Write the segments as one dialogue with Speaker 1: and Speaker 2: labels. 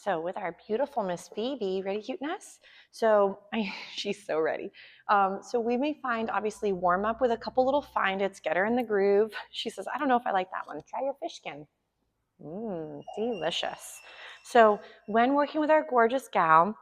Speaker 1: So with our beautiful Miss Phoebe, ready cuteness? She's so ready. So we may find, obviously, warm up with a couple little find its, get her in the groove. She says, I don't know if I like that one. Try your fish skin. Delicious. So when working with our gorgeous gal,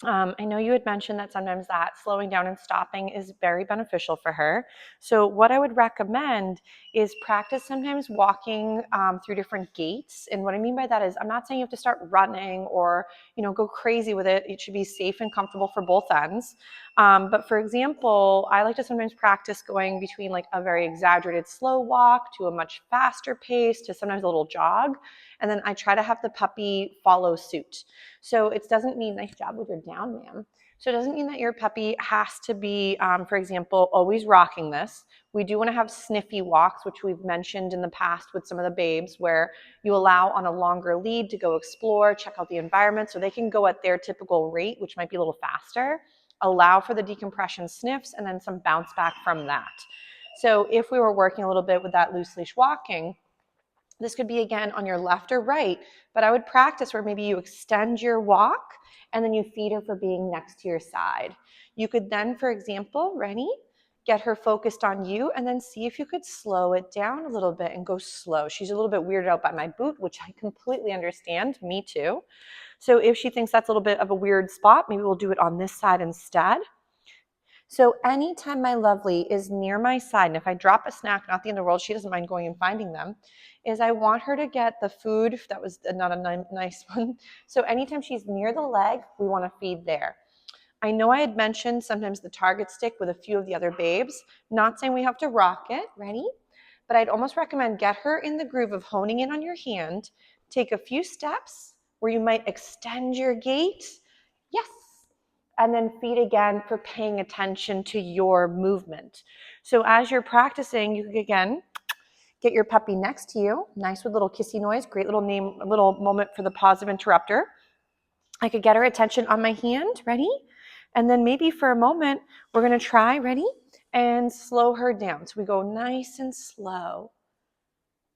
Speaker 1: I know you had mentioned that sometimes that slowing down and stopping is very beneficial for her. So what I would recommend is practice sometimes walking through different gaits. And what I mean by that is I'm not saying you have to start running or, go crazy with it. It should be safe and comfortable for both ends. But for example, I like to sometimes practice going between like a very exaggerated slow walk to a much faster pace to sometimes a little jog. And then I try to have the puppy follow suit. So it doesn't mean, nice job with your down, ma'am. So it doesn't mean that your puppy has to be, for example, always rocking this. We do want to have sniffy walks, which we've mentioned in the past with some of the babes, where you allow on a longer lead to go explore, check out the environment, so they can go at their typical rate, which might be a little faster. Allow for the decompression sniffs and then some bounce back from that. So if we were working a little bit with that loose leash walking, this could be again on your left or right, but I would practice where maybe you extend your walk and then you feed her for being next to your side. You could then, for example, ready, get her focused on you and then see if you could slow it down a little bit and go slow. She's a little bit weirded out by my boot, which I completely understand, me too. So if she thinks that's a little bit of a weird spot, maybe we'll do it on this side instead. So anytime my lovely is near my side, and if I drop a snack, not the end of the world, she doesn't mind going and finding them, is I want her to get the food. That was not a nice one. So anytime she's near the leg, we want to feed there. I know I had mentioned sometimes the target stick with a few of the other babes. Not saying we have to rock it, ready? But I'd almost recommend get her in the groove of honing in on your hand, take a few steps where you might extend your gait. Yes. And then feed again for paying attention to your movement. So as you're practicing, you can again get your puppy next to you. Nice with little kissy noise. Great little name, a little moment for the positive interrupter. I could get her attention on my hand. Ready? And then maybe for a moment, we're going to try, ready? And slow her down. So we go nice and slow.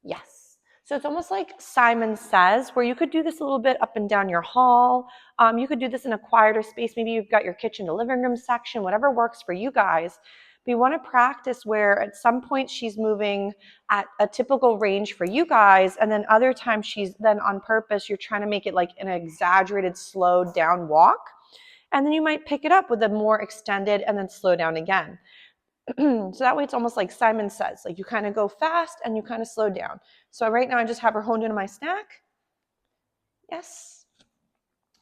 Speaker 1: Yes. So it's almost like Simon Says, where you could do this a little bit up and down your hall. You could do this in a quieter space. Maybe you've got your kitchen to living room section, whatever works for you guys. But you want to practice where at some point she's moving at a typical range for you guys, and then other times she's then on purpose, you're trying to make it like an exaggerated, slowed down walk. And then you might pick it up with a more extended and then slow down again. So that way it's almost like Simon Says, like you kind of go fast and you kind of slow down. So right now I just have her honed into my snack. Yes.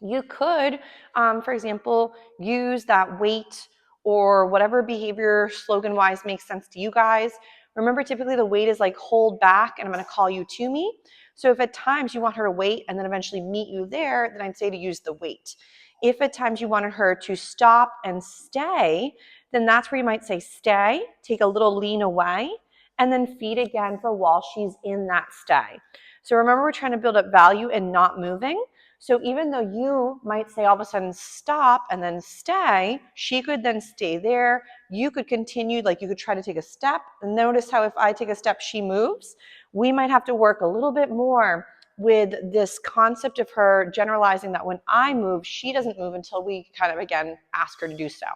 Speaker 1: You could, for example, use that weight or whatever behavior slogan-wise makes sense to you guys. Remember, typically the weight is like hold back and I'm going to call you to me. So if at times you want her to wait and then eventually meet you there, then I'd say to use the weight. If at times you wanted her to stop and stay, then that's where you might say stay, take a little lean away, and then feed again for while she's in that stay. So remember, we're trying to build up value and not moving. So even though you might say all of a sudden stop and then stay, she could then stay there. You could continue, like you could try to take a step. And notice how if I take a step, she moves. We might have to work a little bit more with this concept of her generalizing that when I move, she doesn't move until we kind of, again, ask her to do so.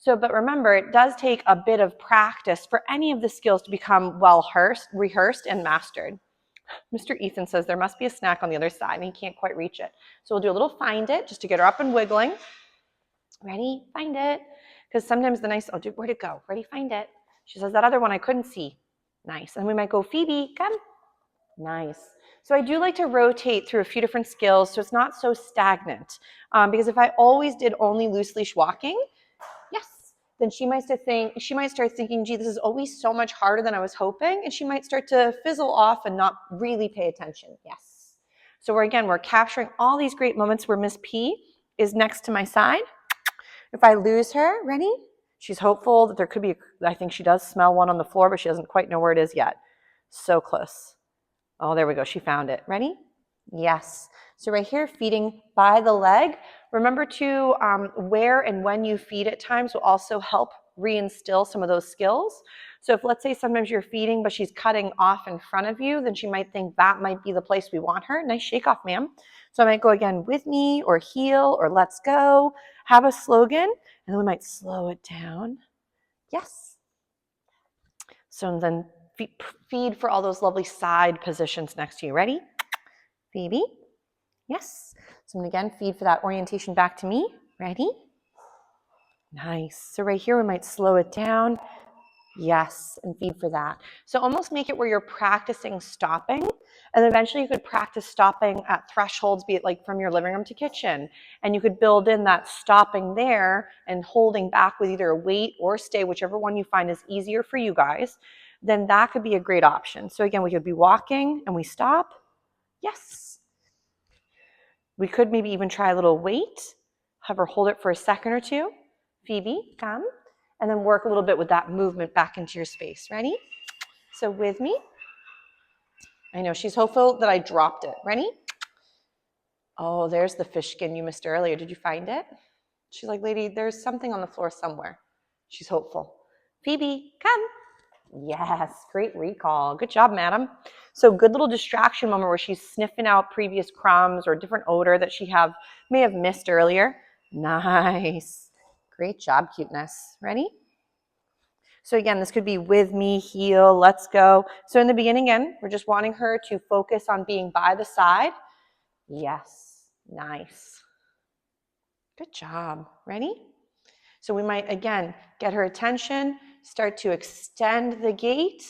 Speaker 1: But remember, it does take a bit of practice for any of the skills to become well rehearsed and mastered. Mr. Ethan says there must be a snack on the other side and he can't quite reach it. So we'll do a little find it just to get her up and wiggling. Ready? Find it. Because sometimes where'd it go? Ready? Find it. She says that other one I couldn't see. Nice. And we might go, Phoebe, come. Nice. So I do like to rotate through a few different skills so it's not so stagnant. Because if I always did only loose leash walking, then she might start thinking, gee, this is always so much harder than I was hoping. And she might start to fizzle off and not really pay attention. Yes. So we're capturing all these great moments where Miss P is next to my side. If I lose her, ready? She's hopeful that there could be, I think she does smell one on the floor, but she doesn't quite know where it is yet. So close. Oh, there we go. She found it. Ready? Yes. So right here, feeding by the leg. Remember to where and when you feed at times will also help reinstill some of those skills. So if let's say sometimes you're feeding, but she's cutting off in front of you, then she might think that might be the place we want her. Nice shake off, ma'am. So I might go again, with me or heel or let's go. Have a slogan, and then we might slow it down. Yes. So then feed for all those lovely side positions next to you. Ready? Phoebe? Yes. So again, feed for that orientation back to me. Ready? Nice. So right here, we might slow it down. Yes, and feed for that. So almost make it where you're practicing stopping, and eventually you could practice stopping at thresholds, be it like from your living room to kitchen, and you could build in that stopping there and holding back with either a wait or stay, whichever one you find is easier for you guys, then that could be a great option. So again, we could be walking and we stop. Yes. We could maybe even try a little wait, have her hold it for a second or two. Phoebe, come. And then work a little bit with that movement back into your space. Ready? So with me. I know she's hopeful that I dropped it. Ready? Oh, there's the fish skin you missed earlier. Did you find it? She's like, lady, there's something on the floor somewhere. She's hopeful. Phoebe, come. Yes, great recall. Good job, madam. So good little distraction moment where she's sniffing out previous crumbs or different odor that she may have missed earlier. Nice. Great job, cuteness. Ready? So again, this could be with me, heel, let's go. So in the beginning, again, we're just wanting her to focus on being by the side. Yes, nice. Good job. Ready? So we might, again, get her attention, start to extend the gait.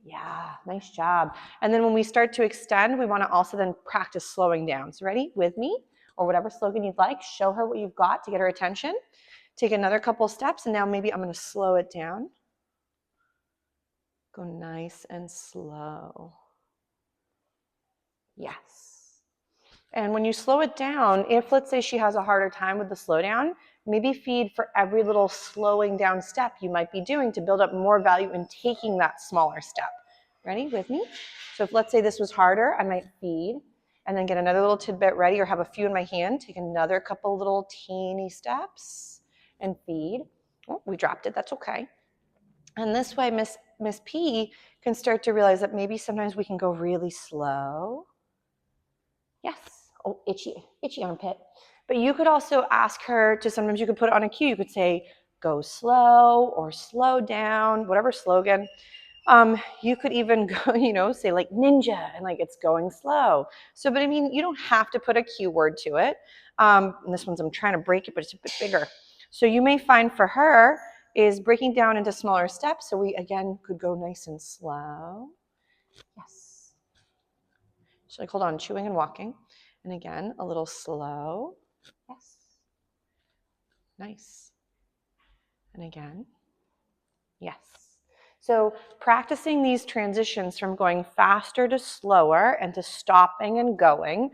Speaker 1: Yeah, nice job. And then when we start to extend, we want to also then practice slowing down. So ready? With me, or whatever slogan you'd like. Show her what you've got to get her attention. Take another couple steps, and now maybe I'm going to slow it down. Go nice and slow. Yes. And when you slow it down, if let's say she has a harder time with the slowdown, maybe feed for every little slowing down step you might be doing to build up more value in taking that smaller step. Ready? With me? So if let's say this was harder, I might feed and then get another little tidbit ready or have a few in my hand. Take another couple little teeny steps and feed. Oh, we dropped it. That's okay. And this way, Miss P can start to realize that maybe sometimes we can go really slow. Yes. Oh, itchy armpit. But you could also ask her to, sometimes you could put it on a cue. You could say, go slow or slow down, whatever slogan. You could even go, say like ninja and like it's going slow. So, but I mean, you don't have to put a cue word to it. And this one's, I'm trying to break it, but it's a bit bigger. So you may find for her is breaking down into smaller steps. So we, again, could go nice and slow. Yes. So like, hold on, chewing and walking. And again, a little slow. Yes. Nice. And again. Yes. So practicing these transitions from going faster to slower and to stopping and going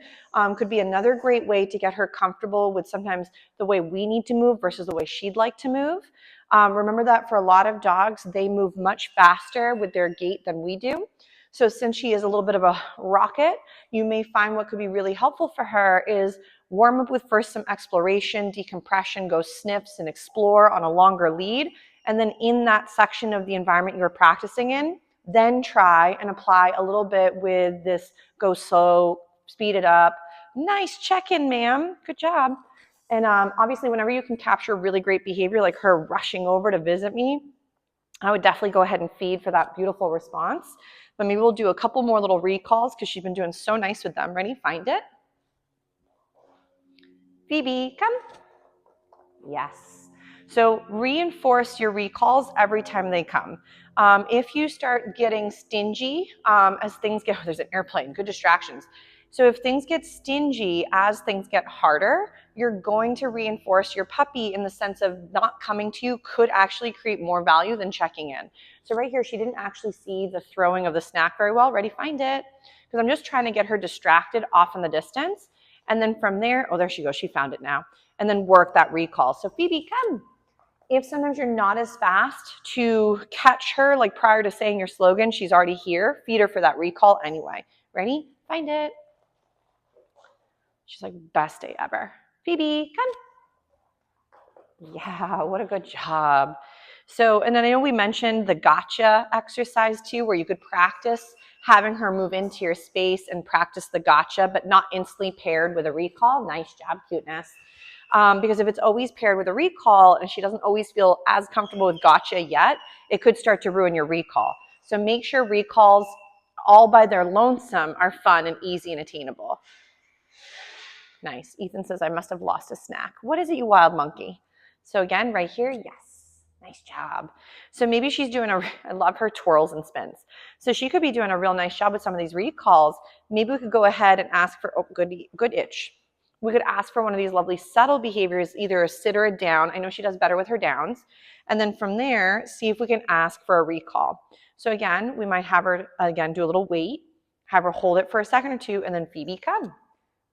Speaker 1: could be another great way to get her comfortable with sometimes the way we need to move versus the way she'd like to move. Remember that for a lot of dogs, they move much faster with their gait than we do. So since she is a little bit of a rocket, you may find what could be really helpful for her is warm up with first some exploration, decompression, go sniffs and explore on a longer lead. And then in that section of the environment you're practicing in, then try and apply a little bit with this go slow, speed it up. Nice check-in, ma'am. Good job. And obviously, whenever you can capture really great behavior, like her rushing over to visit me, I would definitely go ahead and feed for that beautiful response. But maybe we'll do a couple more little recalls because she's been doing so nice with them. Ready? Find it. Phoebe, come. Yes. So reinforce your recalls every time they come. If you start getting stingy as things get, there's an airplane, good distractions. So if things get stingy as things get harder, you're going to reinforce your puppy in the sense of not coming to you could actually create more value than checking in. So right here, she didn't actually see the throwing of the snack very well. Ready, find it. Because I'm just trying to get her distracted off in the distance. And then from there, oh, there she goes. She found it now. And then work that recall. So Phoebe, come. If sometimes you're not as fast to catch her, like prior to saying your slogan, she's already here, feed her for that recall anyway. Ready? Find it. She's like, best day ever. Phoebe, come. Yeah, what a good job. So, and then I know we mentioned the gotcha exercise too, where you could practice having her move into your space and practice the gotcha, but not instantly paired with a recall. Nice job, cuteness. Because if it's always paired with a recall and she doesn't always feel as comfortable with gotcha yet, it could start to ruin your recall. So make sure recalls all by their lonesome are fun and easy and attainable. Nice. Ethan says, I must have lost a snack. What is it, you wild monkey? So again, right here, yes. Nice job. So maybe she's doing I love her twirls and spins. So she could be doing a real nice job with some of these recalls. Maybe we could go ahead and ask for, oh, good itch. We could ask for one of these lovely subtle behaviors, either a sit or a down. I know she does better with her downs. And then from there, see if we can ask for a recall. So again, we might have her, again, do a little wait, have her hold it for a second or two, and then Phoebe, come.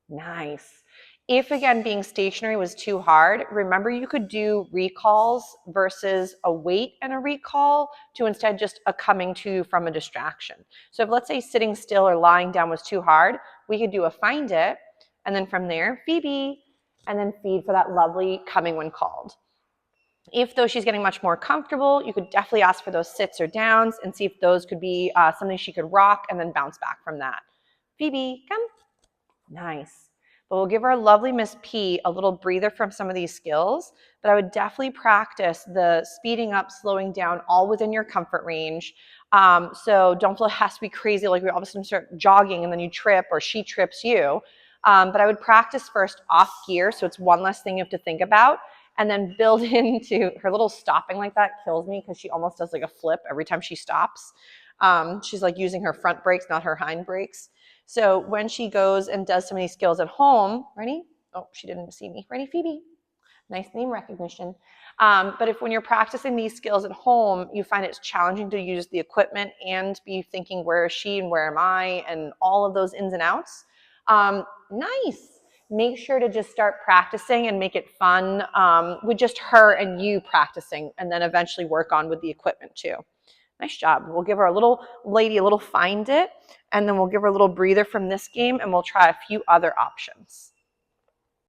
Speaker 1: Nice. If again, being stationary was too hard, remember you could do recalls versus a wait and a recall to instead just a coming to from a distraction. So if let's say sitting still or lying down was too hard, we could do a find it, and then from there, Phoebe, and then feed for that lovely coming when called. If though she's getting much more comfortable, you could definitely ask for those sits or downs and see if those could be something she could rock and then bounce back from that. Phoebe, come. Nice. But we'll give our lovely Miss P a little breather from some of these skills, but I would definitely practice the speeding up, slowing down, all within your comfort range. So don't feel it has to be crazy, like we all of a sudden start jogging and then you trip or she trips you. But I would practice first off gear, so it's one less thing you have to think about, and then build into her little stopping like that kills me because she almost does like a flip every time she stops. She's like using her front brakes, not her hind brakes. So when she goes and does some of these skills at home, ready? Oh, she didn't see me. Ready, Phoebe? Nice name recognition. But if when you're practicing these skills at home, you find it's challenging to use the equipment and be thinking, where is she and where am I? And all of those ins and outs. Nice. Make sure to just start practicing and make it fun with just her and you practicing, and then eventually work on with the equipment too. Nice job. We'll give her a little lady, a little find it, and then we'll give her a little breather from this game, and we'll try a few other options.